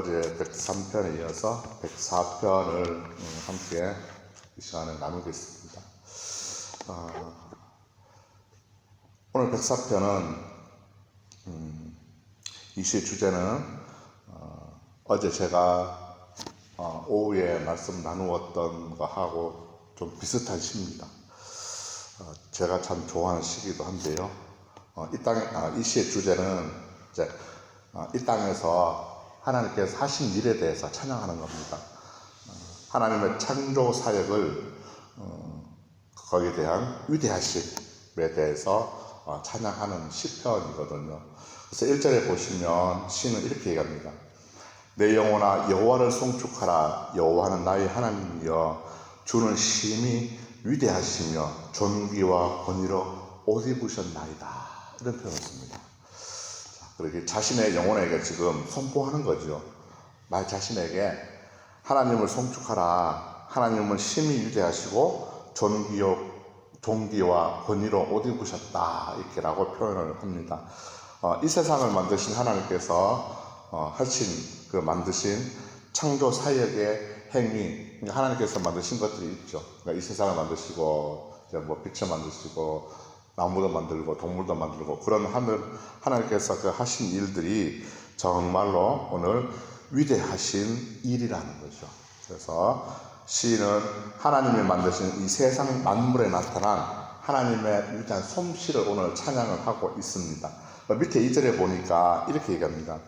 어제 103편에 이어서 104편을 함께 이 시간에 나누겠습니다. 오늘 104편은 이 시의 주제는 어제 제가 오후에 말씀 나누었던 거하고 좀 비슷한 시입니다. 제가 참 좋아하는 시기도 한데요. 이 시의 주제는 이제 이 땅에서 하나님께서 하신 일에 대해서 찬양하는 겁니다. 하나님의 창조 사역을 거기에 대한 위대하심에 대해서 찬양하는 시편이거든요. 그래서 1절에 보시면 시는 이렇게 얘기합니다. 내 영혼아 여호와를 송축하라. 여호와는 나의 하나님이여 주는 심히 위대하시며 존귀와 권위로 옷 입으셨나이다. 이런 표현을 씁니다. 그렇게 자신의 영혼에게 지금 선포하는 거죠. 나 자신에게 하나님을 송축하라. 하나님은 심히 위대하시고 존귀와 권위로 옷 입으셨다. 이렇게라고 표현을 합니다. 이 세상을 만드신 하나님께서 만드신 창조 사역의 행위, 하나님께서 만드신 것들이 있죠. 그러니까 이 세상을 만드시고, 빛을 만드시고, 나무도 만들고, 동물도 만들고, 그런 하나님께서 그 하신 일들이 정말로 오늘 위대하신 일이라는 거죠. 그래서 시인은 하나님이 만드신 이 세상 만물에 나타난 하나님의 위대한 솜씨를 오늘 찬양을 하고 있습니다. 밑에 2절에 보니까 이렇게 얘기합니다.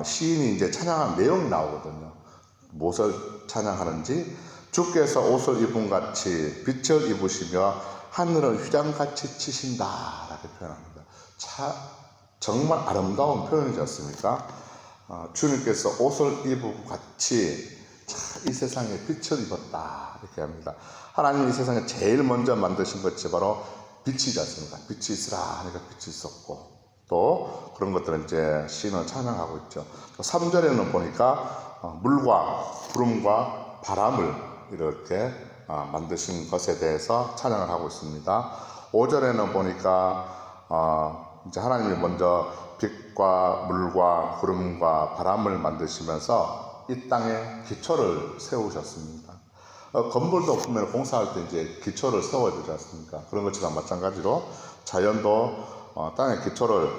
시인이 이제 찬양한 내용이 나오거든요. 무엇을 찬양하는지, 주께서 옷을 입은 같이 빛을 입으시며 하늘을 휘장같이 치신다. 라고 표현합니다. 정말 아름다운 표현이지 않습니까? 주님께서 옷을 입은 같이 이 세상에 빛을 입었다. 이렇게 합니다. 하나님이 이 세상에 제일 먼저 만드신 것이 바로 빛이지 않습니까? 빛이 있으라 하니까 빛이 있었고, 또 그런 것들은 이제 시인을 찬양하고 있죠. 3절에는 보니까 물과 구름과 바람을 이렇게 만드신 것에 대해서 찬양을 하고 있습니다. 5절에는 보니까 이제 하나님이 먼저 빛과 물과 구름과 바람을 만드시면서 이 땅에 기초를 세우셨습니다. 건물도 보면 공사할 때 이제 기초를 세워야 되지 않습니까? 그런 것처럼 마찬가지로 자연도 땅의 기초를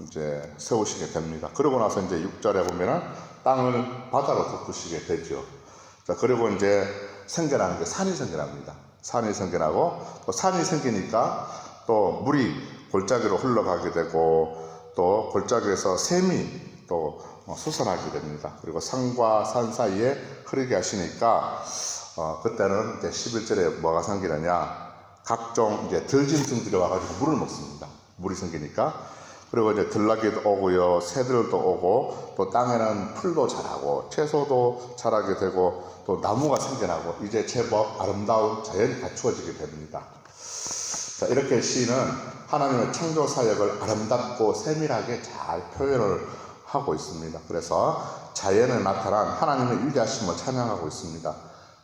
이제 세우시게 됩니다. 그러고 나서 이제 6절에 보면은 땅을 바다로 덮으시게 되죠. 자, 그리고 이제 생겨나는 게 산이 생겨납니다. 산이 생겨나고, 또 산이 생기니까 또 물이 골짜기로 흘러가게 되고, 또 골짜기에서 샘이 또 솟아나게 됩니다. 그리고 산과 산 사이에 흐르게 하시니까, 그때는 이제 11절에 뭐가 생기느냐, 각종 이제 들짐승들이 와가지고 물을 먹습니다. 물이 생기니까. 그리고 이제 들나귀도 오고요, 새들도 오고, 또 땅에는 풀도 자라고, 채소도 자라게 되고, 또 나무가 생겨나고, 이제 제법 아름다운 자연이 갖추어지게 됩니다. 자, 이렇게 시인은 하나님의 창조 사역을 아름답고 세밀하게 잘 표현을 하고 있습니다. 그래서 자연에 나타난 하나님의 위대하심을 찬양하고 있습니다.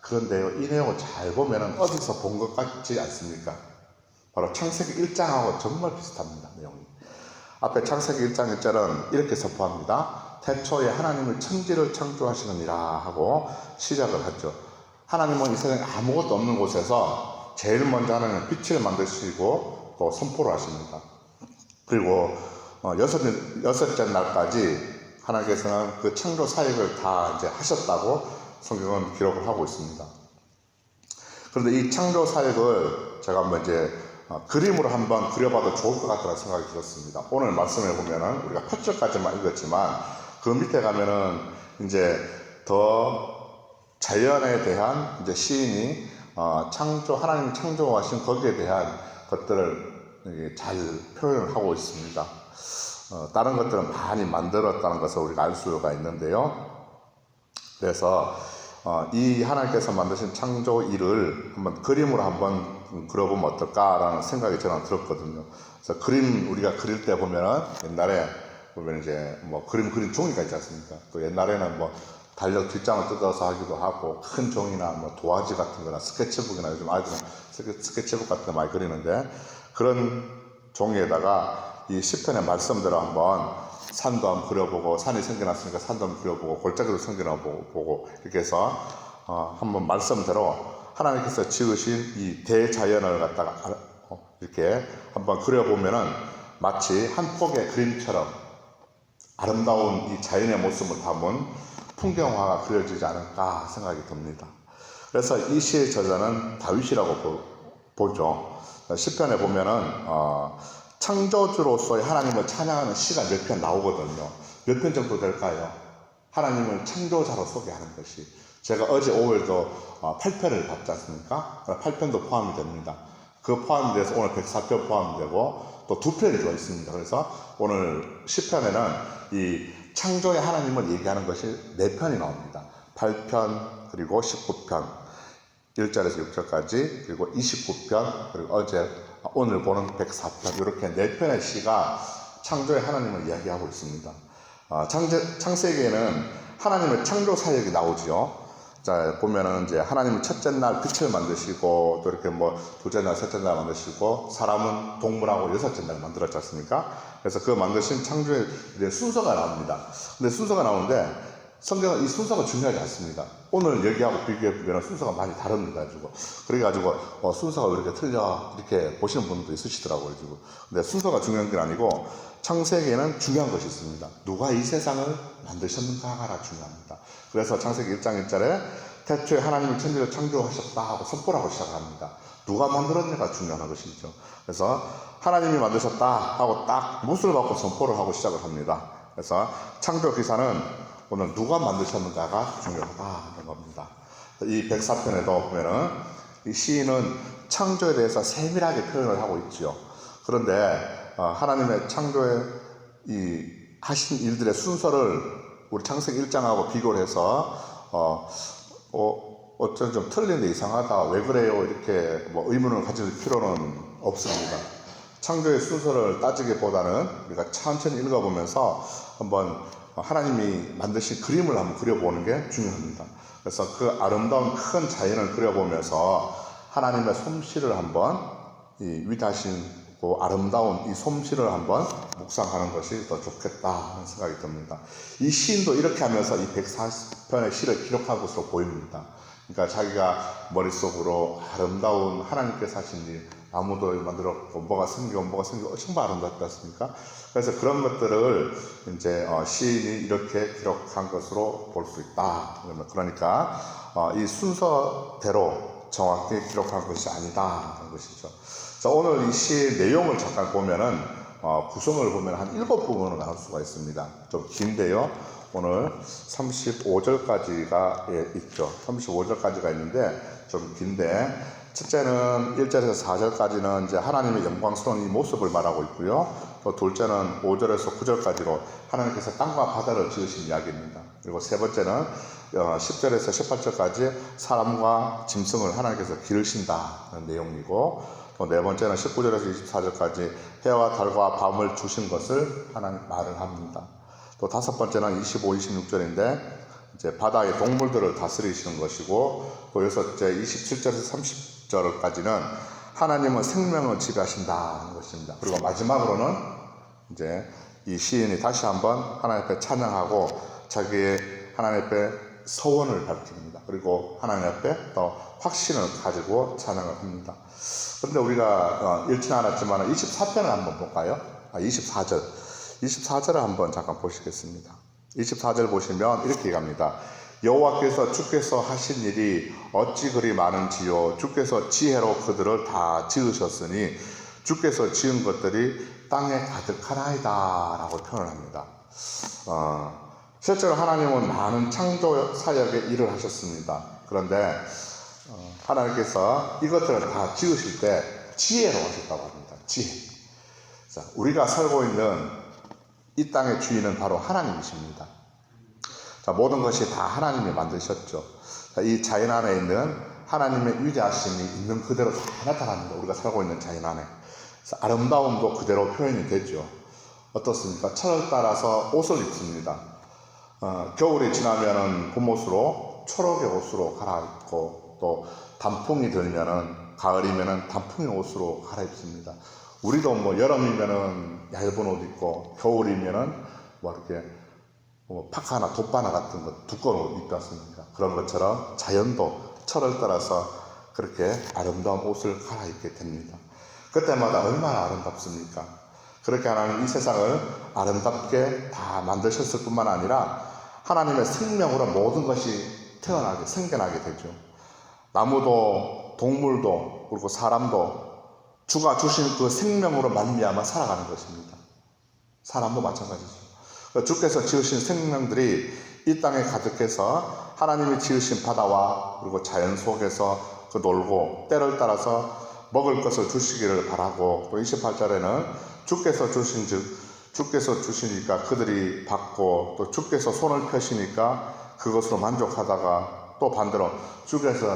그런데요, 이 내용을 잘 보면 어디서 본 것 같지 않습니까? 바로 창세기 1장하고 정말 비슷합니다, 내용이. 앞에 창세기 1장 1절은 이렇게 선포합니다. 태초에 하나님은 천지를 창조하시느니라 하고 시작을 하죠. 하나님은 이 세상에 아무것도 없는 곳에서 제일 먼저 하나님은 빛을 만드시고 또 선포를 하십니다. 그리고 여섯째 날까지 하나님께서는 그 창조 사역을 다 이제 하셨다고 성경은 기록을 하고 있습니다. 그런데 이 창조 사역을 제가 한번 이제 그림으로 한번 그려봐도 좋을 것 같다는 생각이 들었습니다. 오늘 말씀해 보면은 우리가 8절까지만 읽었지만 그 밑에 가면은 이제 더 자연에 대한 이제 시인이 하나님 창조하신 거기에 대한 것들을 잘 표현을 하고 있습니다. 다른 것들은 많이 만들었다는 것을 우리가 알 수가 있는데요. 그래서 이 하나님께서 만드신 창조 일을 한번 그림으로 한번 그려보면 어떨까라는 생각이 저는 들었거든요. 그래서 그림 우리가 그릴 때 보면은 옛날에 보면 이제 그림 그린 종이가 있지 않습니까? 또 옛날에는 달력 뒷장을 뜯어서 하기도 하고 큰 종이나 도화지 같은 거나 스케치북이나 요즘 아이들은 스케치북 같은 거 많이 그리는데 그런 종이에다가 이 시편의 말씀대로 한번 산도 한번 그려보고, 산이 생겨났으니까 산도 한번 그려보고, 골짜기도 생겨나보고, 이렇게 해서 한번 말씀대로 하나님께서 지으신 이 대자연을 갖다가 이렇게 한번 그려보면은 마치 한 폭의 그림처럼 아름다운 이 자연의 모습을 담은 풍경화가 그려지지 않을까 생각이 듭니다. 그래서 이 시의 저자는 다윗이라고 보죠. 시편에 보면은 창조주로서의 하나님을 찬양하는 시가 몇 편 나오거든요. 몇 편 정도 될까요? 하나님을 창조자로 소개하는 것이. 제가 어제 오후에도 8편을 봤지 않습니까? 8편도 포함이 됩니다. 그 포함이 돼서 오늘 104편 포함이 되고 또 2편이 들어있습니다. 그래서 오늘 10편에는 이 창조의 하나님을 얘기하는 것이 4편이 나옵니다. 8편 그리고 19편 1절에서 6절까지 그리고 29편 그리고 오늘 보는 104편 이렇게 4편의 시가 창조의 하나님을 이야기하고 있습니다. 창세기에는 하나님의 창조 사역이 나오죠. 자, 보면은 이제 하나님은 첫째 날 빛을 만드시고 또 이렇게 둘째 날, 셋째 날 만드시고 사람은 동물하고 여섯째 날 만들었지 않습니까? 그래서 그 만드신 창조의 순서가 나옵니다. 근데 순서가 나오는데 성경은 이 순서가 중요하지 않습니다. 오늘 여기하고 비교해보면 순서가 많이 다릅니다. 그래가지고 순서가 왜 이렇게 틀려 이렇게 보시는 분들도 있으시더라고요. 근데 순서가 중요한 게 아니고 창세기에는 중요한 것이 있습니다. 누가 이 세상을 만드셨는가가 중요합니다. 그래서 창세기 1장 1절에 태초에 하나님을 천지를 창조하셨다 하고 선포하고 시작합니다. 누가 만들었냐가 중요한 것이죠. 그래서 하나님이 만드셨다 하고 딱 못을 받고 선포를 하고 시작을 합니다. 그래서 창조 기사는 오늘 누가 만드셨는가가 중요하다는 겁니다. 이 104편에도 보면은 이 시인은 창조에 대해서 세밀하게 표현을 하고 있죠. 그런데 하나님의 창조에 이 하신 일들의 순서를 우리 창세기 1장하고 비교를 해서 어쩌면 좀 틀린데 이상하다, 왜 그래요, 이렇게 의문을 가질 필요는 없습니다. 창조의 순서를 따지기보다는 우리가 천천히 읽어보면서 한번 하나님이 만드신 그림을 한번 그려보는 게 중요합니다. 그래서 그 아름다운 큰 자연을 그려보면서 하나님의 솜씨를 한번 이 위대하시고 아름다운 이 솜씨를 한번 묵상하는 것이 더 좋겠다 하는 생각이 듭니다. 이 시인도 이렇게 하면서 이 140편의 시를 기록한 것으로 보입니다. 그러니까 자기가 머릿속으로 아름다운 하나님께서 하신 일, 나무도 만들었고 뭐가 생기고 정말 아름답지 않습니까? 그래서 그런 것들을 이제 시인이 이렇게 기록한 것으로 볼 수 있다. 그러니까 이 순서대로 정확히 기록한 것이 아니다 하는 것이죠. 자, 오늘 이 시의 내용을 잠깐 보면은 구성을 보면 한 7부분으로 나눌 수가 있습니다. 좀 긴데요. 오늘 35절까지가 있죠. 35절까지가 있는데 좀 긴데, 첫째는 1절에서 4절까지는 이제 하나님의 영광스러운 이 모습을 말하고 있고요. 또 둘째는 5절에서 9절까지로 하나님께서 땅과 바다를 지으신 이야기입니다. 그리고 세 번째는 10절에서 18절까지 사람과 짐승을 하나님께서 기르신다는 내용이고, 또 네 번째는 19절에서 24절까지 해와 달과 밤을 주신 것을 하나님 말을 합니다. 또 다섯 번째는 25, 26절인데 이제 바다의 동물들을 다스리시는 것이고, 또 여섯째 27절에서 30절까지는 하나님은 생명을 지배하신다는 것입니다. 그리고 마지막으로는 이제 이 시인이 다시 한번 하나님 앞에 찬양하고 자기의 하나님 앞에 서원을 밝힙니다. 그리고 하나님 앞에 또 확신을 가지고 찬양을 합니다. 그런데 우리가 읽지는 않았지만 24편을 한번 볼까요? 24절을 한번 잠깐 보시겠습니다. 24절 보시면 이렇게 얘기합니다. 여호와께서 주께서 하신 일이 어찌 그리 많은지요. 주께서 지혜로 그들을 다 지으셨으니 주께서 지은 것들이 땅에 가득하나이다 라고 표현을 합니다. 실제로 하나님은 많은 창조 사역의 일을 하셨습니다. 그런데 하나님께서 이것들을 다 지으실 때 지혜로 하셨다고 합니다. 지혜. 자, 우리가 살고 있는 이 땅의 주인은 바로 하나님이십니다. 자, 모든 것이 다 하나님이 만드셨죠. 자, 이 자연 안에 있는 하나님의 위대하심이 있는 그대로 다 나타납니다. 우리가 살고 있는 자연 안에. 그래서 아름다움도 그대로 표현이 되죠. 어떻습니까? 철을 따라서 옷을 입습니다. 겨울이 지나면은 봄옷으로 초록의 옷으로 갈아입고, 또 단풍이 들면은 가을이면은 단풍의 옷으로 갈아입습니다. 우리도 여름이면은 얇은 옷 입고, 겨울이면은 뭐 이렇게 파카나 돗바나 같은 거 두꺼운 옷 입지 않습니까? 그런 것처럼 자연도 철을 따라서 그렇게 아름다운 옷을 갈아입게 됩니다. 그때마다 얼마나 아름답습니까? 그렇게 하나님 이 세상을 아름답게 다 만드셨을 뿐만 아니라 하나님의 생명으로 모든 것이 태어나게 생겨나게 되죠. 나무도 동물도 그리고 사람도 주가 주신 그 생명으로 말미암아 살아가는 것입니다. 사람도 마찬가지죠. 주께서 지으신 생명들이 이 땅에 가득해서 하나님이 지으신 바다와 그리고 자연 속에서 그 놀고 때를 따라서 먹을 것을 주시기를 바라고, 또 28절에는 주께서 주시니까 그들이 받고, 또 주께서 손을 펴시니까 그것으로 만족하다가, 또 반대로 주께서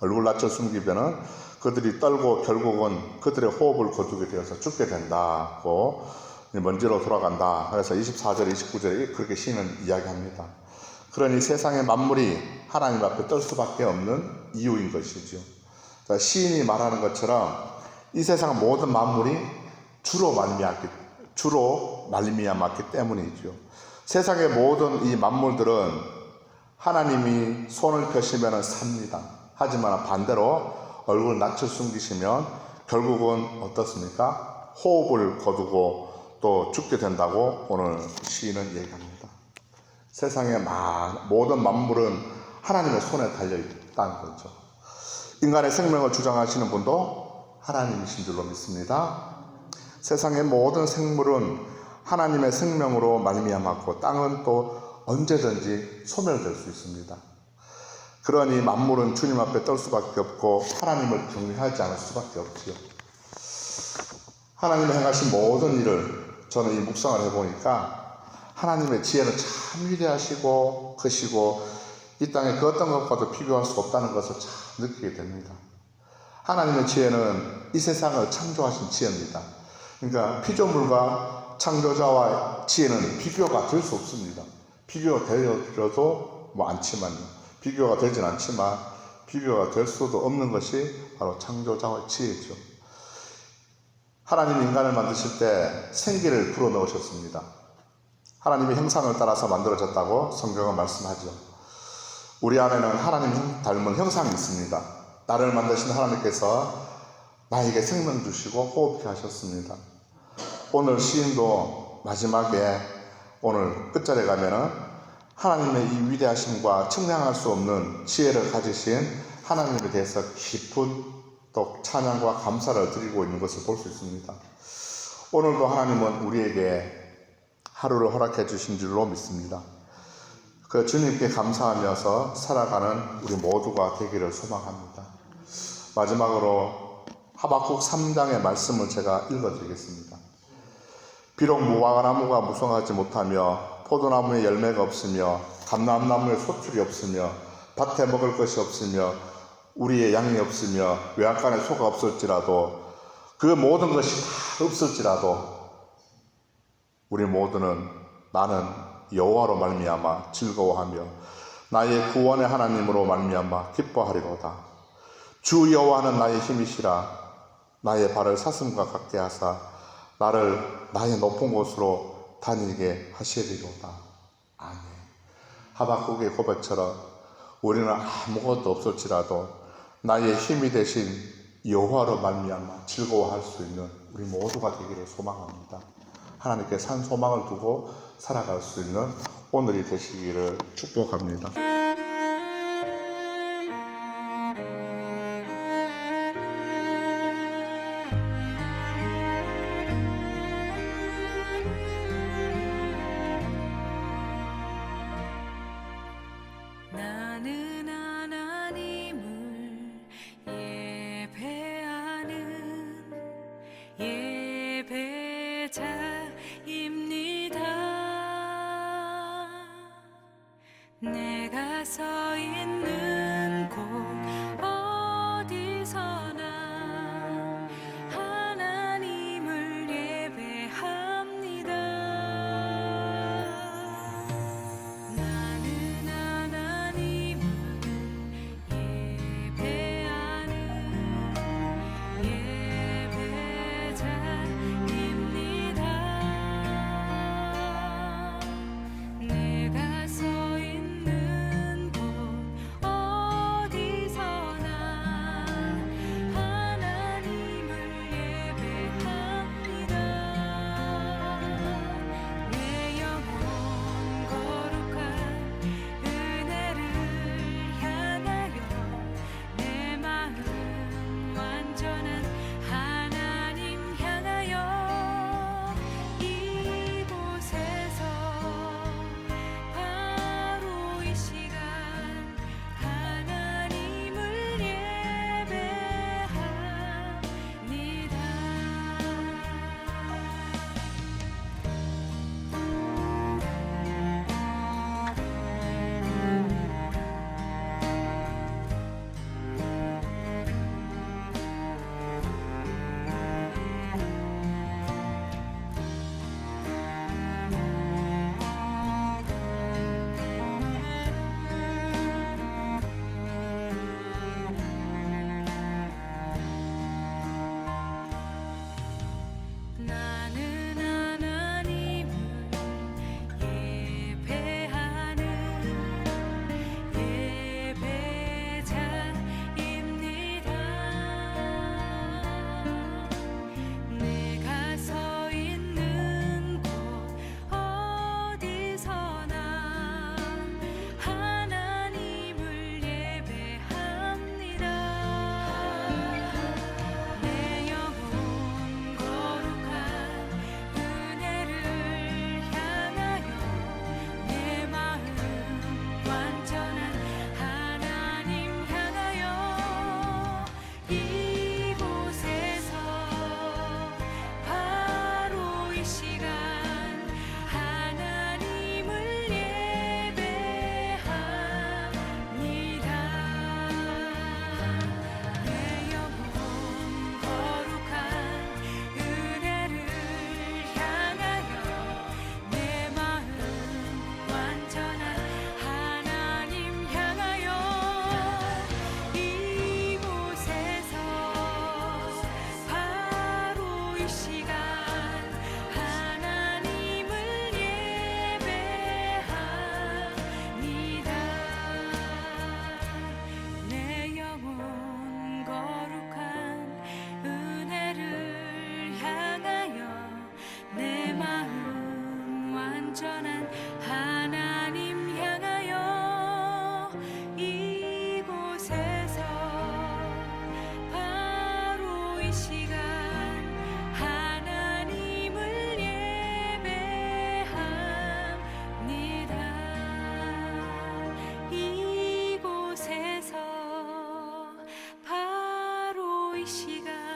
얼굴 낯을 숨기면은 그들이 떨고 결국은 그들의 호흡을 거두게 되어서 죽게 된다고, 먼지로 돌아간다. 그래서 24절, 29절에 그렇게 시인은 이야기합니다. 그러니 세상의 만물이 하나님 앞에 떨 수밖에 없는 이유인 것이죠. 시인이 말하는 것처럼 이 세상 모든 만물이 주로 말미암았기 때문이죠. 세상의 모든 이 만물들은 하나님이 손을 펴시면 삽니다. 하지만 반대로 얼굴 낯을 숨기시면 결국은 어떻습니까? 호흡을 거두고 또 죽게 된다고 오늘 시인은 얘기합니다. 세상의 모든 만물은 하나님의 손에 달려있다는 거죠. 인간의 생명을 주장하시는 분도 하나님이신 줄로 믿습니다. 세상의 모든 생물은 하나님의 생명으로 말미암았고, 땅은 또 언제든지 소멸될 수 있습니다. 그러니 만물은 주님 앞에 떨 수밖에 없고 하나님을 경외하지 않을 수밖에 없지요. 하나님의 행하신 모든 일을 저는 이 묵상을 해보니까 하나님의 지혜는 참 위대하시고 크시고 이 땅에 그 어떤 것과도 비교할 수 없다는 것을 참 느끼게 됩니다. 하나님의 지혜는 이 세상을 창조하신 지혜입니다. 그러니까 피조물과 창조자와 지혜는 비교가 될 수 없습니다. 비교가 되어도 비교가 되진 않지만 비교가 될 수도 없는 것이 바로 창조자의 지혜죠. 하나님이 인간을 만드실 때 생기를 불어넣으셨습니다. 하나님의 형상을 따라서 만들어졌다고 성경은 말씀하죠. 우리 안에는 하나님 닮은 형상이 있습니다. 나를 만드신 하나님께서 나에게 생명 주시고 호흡케 하셨습니다. 오늘 시인도 마지막에 오늘 끝절에 가면은 하나님의 이 위대하심과 측량할 수 없는 지혜를 가지신 하나님에 대해서 깊은 또 찬양과 감사를 드리고 있는 것을 볼 수 있습니다. 오늘도 하나님은 우리에게 하루를 허락해 주신 줄로 믿습니다. 그 주님께 감사하면서 살아가는 우리 모두가 되기를 소망합니다. 마지막으로 하박국 3장의 말씀을 제가 읽어드리겠습니다. 비록 무화과나무가 무성하지 못하며 포도나무에 열매가 없으며 감람나무에 소출이 없으며 밭에 먹을 것이 없으며 우리의 양이 없으며 외양간에 소가 없을지라도, 그 모든 것이 다 없을지라도 우리 모두는 나는 여호와로 말미암아 즐거워하며 나의 구원의 하나님으로 말미암아 기뻐하리로다. 주 여호와는 나의 힘이시라. 나의 발을 사슴과 같게 하사 나를 나의 높은 곳으로 다니게 하시리로다. 아멘. 하박국의 고백처럼 우리는 아무것도 없을지라도 나의 힘이 되신 여호와로 말미암아 즐거워할 수 있는 우리 모두가 되기를 소망합니다. 하나님께 산 소망을 두고 살아갈 수 있는 오늘이 되시기를 축복합니다. 나는 하나님을 예배하는 예배자입니다. 내가 이 시간